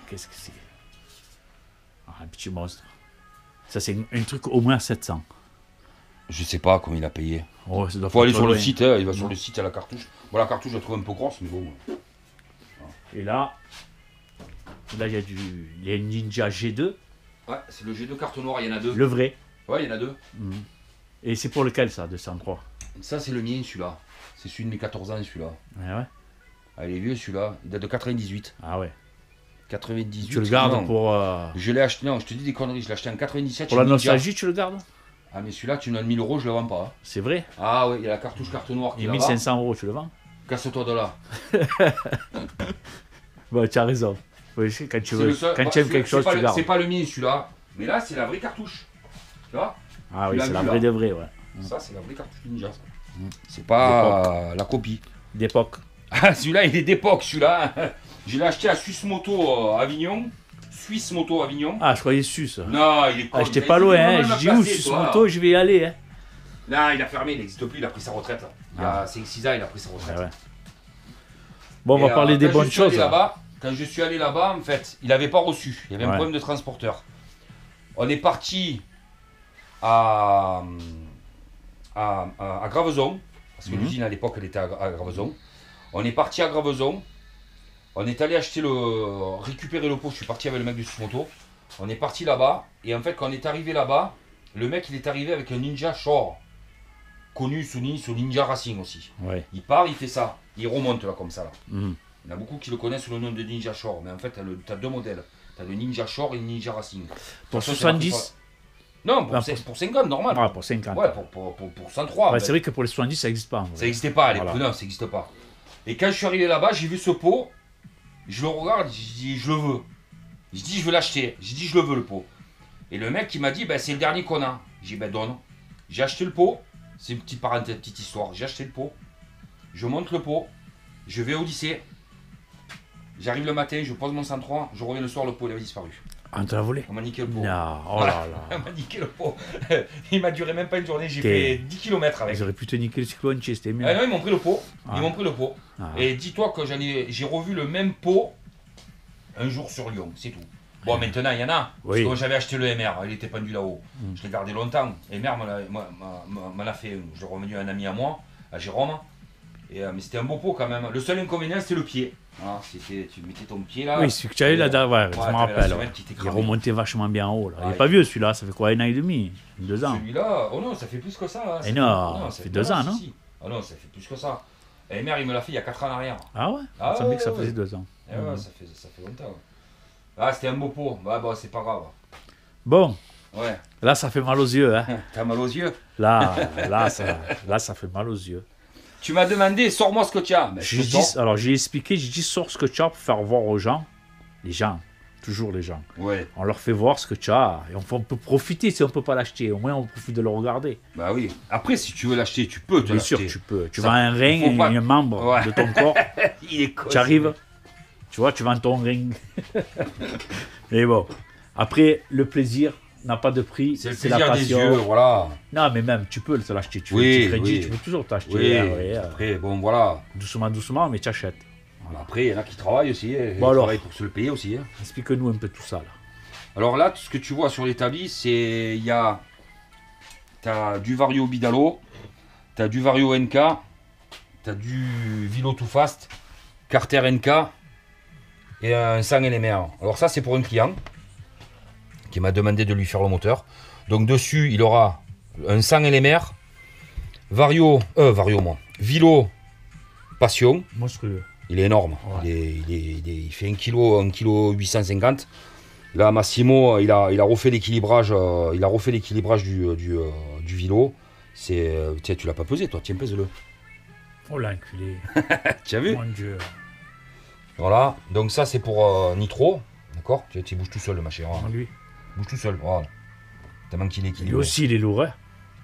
Qu'est-ce que c'est? Un petit monstre. Ça, c'est un truc au moins 700. Je sais pas combien il a payé. Oh, ça doit Faut aller faire sur le loin. site, hein, il va sur le site à la cartouche. Bon, la cartouche, je la trouve un peu grosse, mais bon. Et là, il y a une Ninja G2, Ouais, c'est le G2 carte noire, il y en a deux. le vrai. Ouais, il y en a deux. Et c'est pour lequel ça, 203? Ça, c'est le mien, celui-là. C'est celui de mes 14 ans, celui-là. Ouais. Ah, il est vieux, celui-là. Il date de 98. Ah ouais. 98. Tu le gardes non. pour Je l'ai acheté, non, je te dis des conneries, je l'ai acheté en 97. la chez Ninja. nostalgie, tu le gardes? Ah, mais celui-là, tu me donnes 1000 €, je le vends pas. Hein. C'est vrai. Ah, ouais, il y a la cartouche carte noire qui Et est là-bas. 1500 €, tu le vends? Casse-toi de là. Bon, tu as raison. Oui, quand tu C'est veux, le seul- quand bah, tu aimes c'est- quelque chose, c'est pas tu le- gardes. C'est pas le mien, celui-là. Mais là, c'est la vraie cartouche. Tu vois? Ah tu oui, l'as c'est vu, la là. vraie de vrai, ouais. Ça, c'est la vraie cartouche Ninja. Ça. C'est pas la copie. D'époque. Ah, celui-là, il est d'époque, celui-là. Je l'ai acheté à Suisse Moto Avignon. Suisse Moto Avignon. Ah, je croyais su ça. Non, il est con. Ah, j'étais Il a pas essayé loin, de hein. me Je la dis où, placer, je suis sur toi. moto, je vais y aller, hein. Non, il a fermé, il n'existe plus, il a pris sa retraite. Il y Ah. a 5-6 ans, il a pris sa retraite. Ah ouais. Bon, on va Et, parler des quand bonnes je suis allé choses. là-bas, quand je suis allé là-bas, en fait, il n'avait pas reçu. Il y avait un Ouais. problème de transporteur. On est parti à Graveson, parce que l'usine à l'époque, elle était à Graveson. On est parti à Graveson. On est allé récupérer le pot. Je suis parti avec le mec du Susmoto. On est parti là-bas. Et en fait, quand on est arrivé là-bas, le mec, il est arrivé avec un Ninja Shore. Connu sous Ninja Racing aussi. Ouais. Il part, il fait ça. Il remonte là, comme ça. Là. Mhm. Il y en a beaucoup qui le connaissent sous le nom de Ninja Shore. Mais en fait, tu as deux modèles. Tu as le Ninja Shore et le Ninja Racing. Pour De toute façon, c'est marqué 70? sur la- Non, Ah, pour 50, normal. Ah, pour 50. Ouais, pour 103. Ouais, c'est vrai que pour les 70, ça n'existe pas. en vrai. Ça n'existait pas à l'époque. Voilà. Non, ça n'existe pas. Et quand je suis arrivé là-bas, j'ai vu ce pot. Je le regarde, je dis, je le veux. Je dis, je veux l'acheter. Je dis, je le veux le pot. Et le mec, il m'a dit, ben, c'est le dernier qu'on a. J'ai dit, ben, donne. J'ai acheté le pot. C'est une petite parenthèse, petite histoire. J'ai acheté le pot. Je monte le pot. Je vais au lycée. J'arrive le matin, je pose mon 103. Je reviens le soir, le pot, il avait disparu. Ah, on te l'a volé? On m'a niqué le pot. Non, oh là On là. m'a niqué le pot. Il m'a duré même pas une journée. J'ai T'es- fait 10 km avec. Ils auraient pu te niquer le cyclone, c'était mieux. Ah non, ils m'ont pris le pot. Ah. Ils m'ont pris le pot. Ah. Et dis-toi que j'ai revu le même pot un jour sur Lyon, c'est tout. Bon, maintenant, il y en a. Parce Oui. que j'avais acheté le MR, il était pendu là-haut. Je l'ai gardé longtemps. MR m'en a fait un. Je l'ai revenu à un ami à moi, à Jérôme. Mais c'était un beau pot quand même. Le seul inconvénient, c'était le pied. Voilà, tu mettais ton pied là. Oui, c'est que tu as eu là-dedans, ouais, je me t'avais la rappelle. semelle Ouais. qui était Il cramée. remontait vachement bien en haut. Là. Il Ouais. n'est pas vieux celui-là, ça fait quoi, 1 an et demi? 2 ans? Celui-là, oh non, ça fait plus que ça. Hein. Et non, ça fait 2 ans, non? Si. Ah non, ça fait plus que ça. Et MR, il me l'a fait il y a 4 ans en arrière. Ah ouais? Ah Ça me dit que ça ouais, faisait ouais. 2 ans. Eh ouais, ça fait longtemps. Ouais. Ah, c'était un beau pot. Bah, c'est pas grave. Bon, Ouais. là, ça fait mal aux yeux. Hein. T'as mal aux yeux. Là, ça fait mal aux yeux. Tu m'as demandé, sors-moi ce que tu as. Ben, je te sors. Alors, j'ai expliqué, j'ai dit, sors ce que tu as pour faire voir aux gens. Les gens, toujours les gens. Ouais. On leur fait voir ce que tu as. Et on peut profiter si on ne peut pas l'acheter. Au moins, on profite de le regarder. Bah oui. Après, si tu veux l'acheter, tu peux te Bien sûr, l'acheter. tu peux. Tu Ça, vends un rein faut pas- et un membre Ouais. de ton corps. Il est con. Tu arrives, tu vois, tu vends ton ring. Mais bon, après, le plaisir n'a pas de prix. C'est le la plaisir des passion. yeux, voilà. Non, mais même, tu peux te l'acheter. Tu Oui, fais un petit crédit, oui. tu peux toujours t'acheter. Oui. Ouais, Après, bon, voilà. doucement, doucement, mais tu achètes. Après, il y en a qui travaillent aussi. Hein. Ils Bon, alors. travaillent pour se le payer aussi. Hein. Explique-nous un peu tout ça, là. Alors là, ce que tu vois sur l'établi, c'est... Il y a... T'as du Vario Bidalo. T'as du Vario NK. T'as du Vilo Too Fast. Carter NK. Et un 100 LMR. Alors ça, c'est pour un client qui m'a demandé de lui faire le moteur. Donc dessus, il aura un 100 LMR. Vilo Passion. Monstrueux. Il est énorme. Ouais. Il fait 1 kg 850. Là, Massimo, il a refait l'équilibrage. Il a refait l'équilibrage du Vilo. Tiens, tu l'as pas pesé, toi. Tiens, pèse-le. Oh l'enculé. Tu as vu? Mon Dieu. Voilà. Donc ça, c'est pour Nitro. D'accord? Tu bouges tout seul, le machin. Voilà. Lui. Bouge tout seul. Voilà. Tellement qu'il est Lui équilibré. aussi, il est lourd. Hein.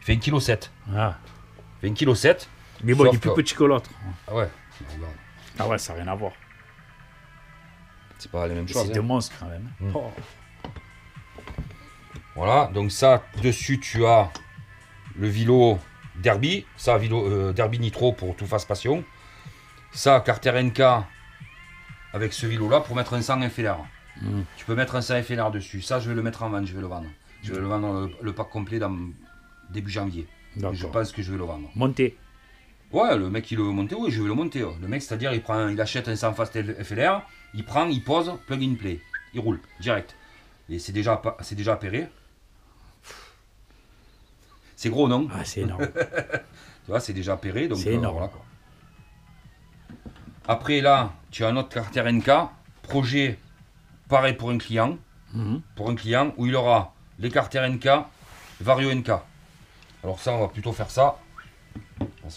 Il fait 1,7 kg. Ah. Il fait 1,7 kg. Mais bon, Sauf il est plus que- petit que l'autre. Ah ouais. Ah ouais, ça n'a rien à voir. C'est pas la même chose. C'est hein. des monstres quand même. Mm. Oh. Voilà, donc ça, dessus, tu as le Vilo Derby. Ça, Vilo Derby Nitro pour Too Fast Passion. Ça, Carter NK avec ce vélo-là pour mettre un 100 FLR. Mm. Tu peux mettre un 100 FLR dessus. Ça, je vais le mettre en vente, je vais le vendre. Je vais le vendre le pack complet dans début janvier. Je pense que je vais le vendre. Monter. Ouais, le mec il veut monter, oui, je vais le monter. Le mec, c'est-à-dire, il achète un 100 fast FLR, il prend, il pose, plug and play. Il roule, direct. Et c'est déjà appairé. C'est gros, non? Ah, c'est énorme. Tu vois, c'est déjà appairé, donc C'est énorme. voilà, quoi. Après, là, tu as un autre carter NK, projet pareil pour un client. Pour un client où il aura les carters NK, Vario NK. Alors ça, on va plutôt faire ça.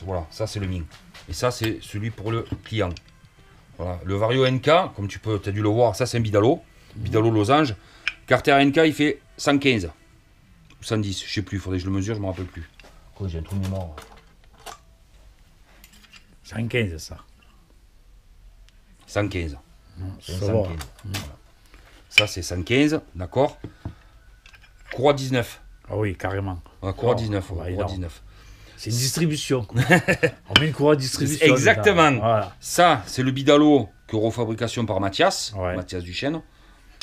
Voilà, ça c'est le mien. Et ça c'est celui pour le client. Voilà, le Vario NK, comme tu as dû le voir, ça c'est un Bidalo. Bidalo losange. Carter NK, il fait 115 ou 110, je sais plus, il faudrait que je le mesure, je me rappelle plus. Quoi, j'ai un trou de mémoire. 115, ça. 115. C'est un Ça 115. va. Voilà. Ça c'est 115, d'accord. Courroie 19. Ah oui, carrément. Courroie 19. bah, Courroie énorme. 19. C'est une distribution. On met une courroie de distribution. Exactement. dedans. Voilà. Ça, c'est le Bidalo que refabrication par Mathias, Ouais. Mathias Duchesne.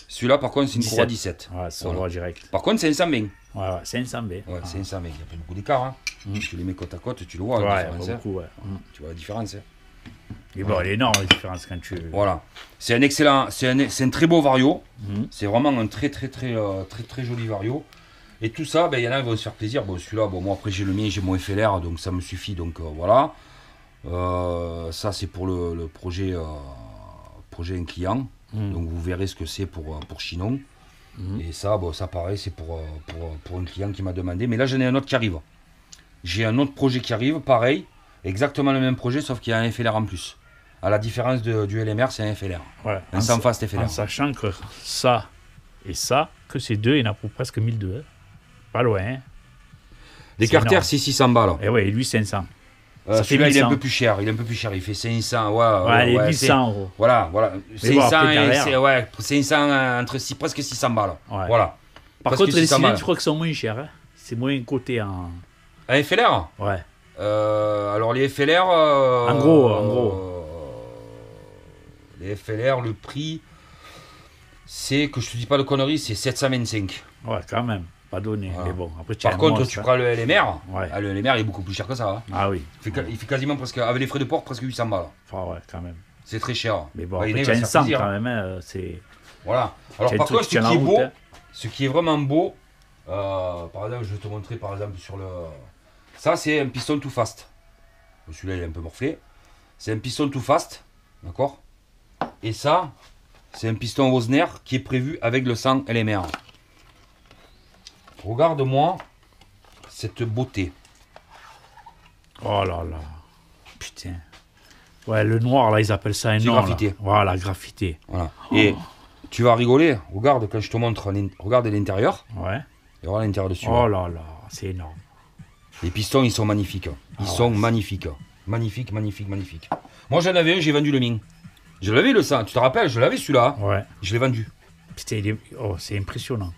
Celui-là, par contre, c'est une 17. courroie 17. Ouais, ça Voilà. va direct. Par contre, c'est un 120. Ouais, ouais, c'est un 100B. Ouais, c'est un 120. Il n'y a pas beaucoup d'écart. Hein. Tu les mets côte à côte, tu le vois, la Ouais, différence. pas Hein. beaucoup, ouais. Tu vois la différence. Hein. Mais bon, elle est énorme la différence quand tu. Voilà. C'est un excellent, c'est un très beau Vario. Mhm. C'est vraiment un très joli Vario. Et tout ça, ben, il y en a qui vont se faire plaisir. Bon, celui-là, bon, moi après j'ai le mien, j'ai mon FLR, donc ça me suffit. Donc voilà. Ça, c'est pour le projet, projet un client. Donc vous verrez ce que c'est pour Chinon. Et ça, bon, ça pareil, c'est pour un client qui m'a demandé. Mais là, j'en ai un autre qui arrive. J'ai un autre projet qui arrive, pareil, exactement le même projet, sauf qu'il y a un FLR en plus. À la différence du LMR, c'est un FLR. Ouais, Un sans fast En FLR. sachant que ça et ça, que ces deux, il y en a pour presque 1002. Hein. Pas loin. Hein. Les C'est carters, énorme. c'est 600 balles. Et ouais, et lui, 500. Ça fait Celui-là, il est 1100. un peu plus cher. Il est un peu plus cher. Il fait 500. Ouais, les ouais, 1100 euros. Voilà. Mais bon, 500 après, et derrière. ouais, 500 presque 600 balles. Ouais. Voilà. Par Presque contre, les 600 cylindres, balles. je crois qu'ils sont moins chers. Hein. C'est moins coté en. Un FLR Ouais. alors les FLR. En gros. Les FLR, le prix, c'est que je te dis pas de conneries, c'est 725. Ouais, quand même. Pas donné. Voilà. Mais bon, après, tu as Par un contre, monstre, tu hein. prends le LMR. Ouais. Le LMR il est beaucoup plus cher que ça. Hein. Ah oui. Il fait quasiment presque, avec les frais de port, presque 800 balles. Enfin, ouais, quand même. C'est très cher. Mais bon, Ouais, après, il tu as va un se faire 100 plaisir. quand même. Hein. C'est. Voilà. Alors C'est par le truc contre, qui ce tient qui la est route, beau, hein. ce qui est vraiment beau, par exemple, je vais te montrer par exemple sur le. Ça, c'est un piston tout fast. Celui-là, il est un peu morflé. C'est un piston tout fast, d'accord. Et ça, c'est un piston Osner qui est prévu avec le 100 LMR. Regarde-moi cette beauté. Oh là là. Putain. Ouais, le noir, là, ils appellent ça un C'est nom. là. graffité. Voilà, graffité. Voilà. Et tu vas rigoler. Regarde quand je te montre. Regarde l'intérieur. Ouais. Et regarde l'intérieur dessus. Oh là là, c'est énorme. Les pistons, ils sont magnifiques. Ils sont magnifiques. Magnifiques, magnifiques, magnifiques. Moi, j'en avais un, j'ai vendu le mien. Je l'avais le 100. Tu te rappelles, je l'avais celui-là. Ouais. Je l'ai vendu. Putain, c'est impressionnant.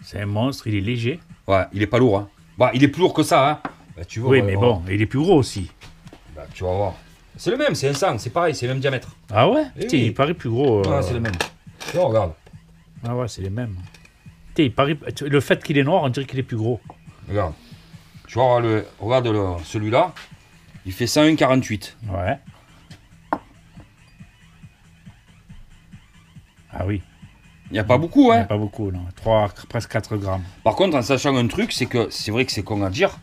C'est un monstre, il est léger. Ouais, il est pas lourd. Hein. Bah, il est plus lourd que ça. Hein. Bah, tu vois, Oui, ouais, mais ouais. bon, il est plus gros aussi. Bah, tu vas voir. C'est le même, c'est un 100, c'est pareil, c'est le même diamètre. Ah ouais? Eh Putain, oui. il paraît plus gros. Ah, c'est le même. Tu vois, regarde. Ah ouais, c'est les mêmes. Putain, il paraît. Le fait qu'il est noir, on dirait qu'il est plus gros. Regarde. Tu vois, regarde celui-là. Il fait 101,48. Ouais. Ah oui. Il n'y a pas beaucoup, Il n'y hein. a pas beaucoup, non. 3, presque 4 grammes. Par contre, en sachant un truc, c'est que c'est vrai que c'est con à dire,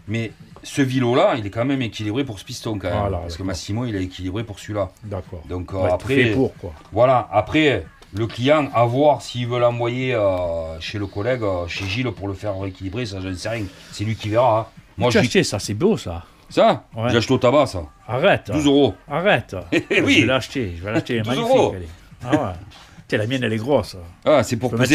mais ce vilo-là, il est quand même équilibré pour ce piston quand même. Voilà, parce que d'accord. Massimo, il est équilibré pour celui-là. D'accord. Donc Ouais, après, fait pour, quoi. voilà, après, le client, à voir s'il veut l'envoyer chez le collègue, chez Gilles, pour le faire rééquilibrer, ça, je ne sais rien. C'est lui qui verra. Hein. Moi, Tu as je acheté ça, c'est beau ça. ça, Ouais. j'ai acheté au tabac, ça. Arrête. 12 euros. Arrête. Eh oui. Je vais l'acheter, elle est 12 magnifique. euros. Elle est. Ah ouais. Tiens, la mienne, elle est grosse. Ah, c'est pour Je peux poser.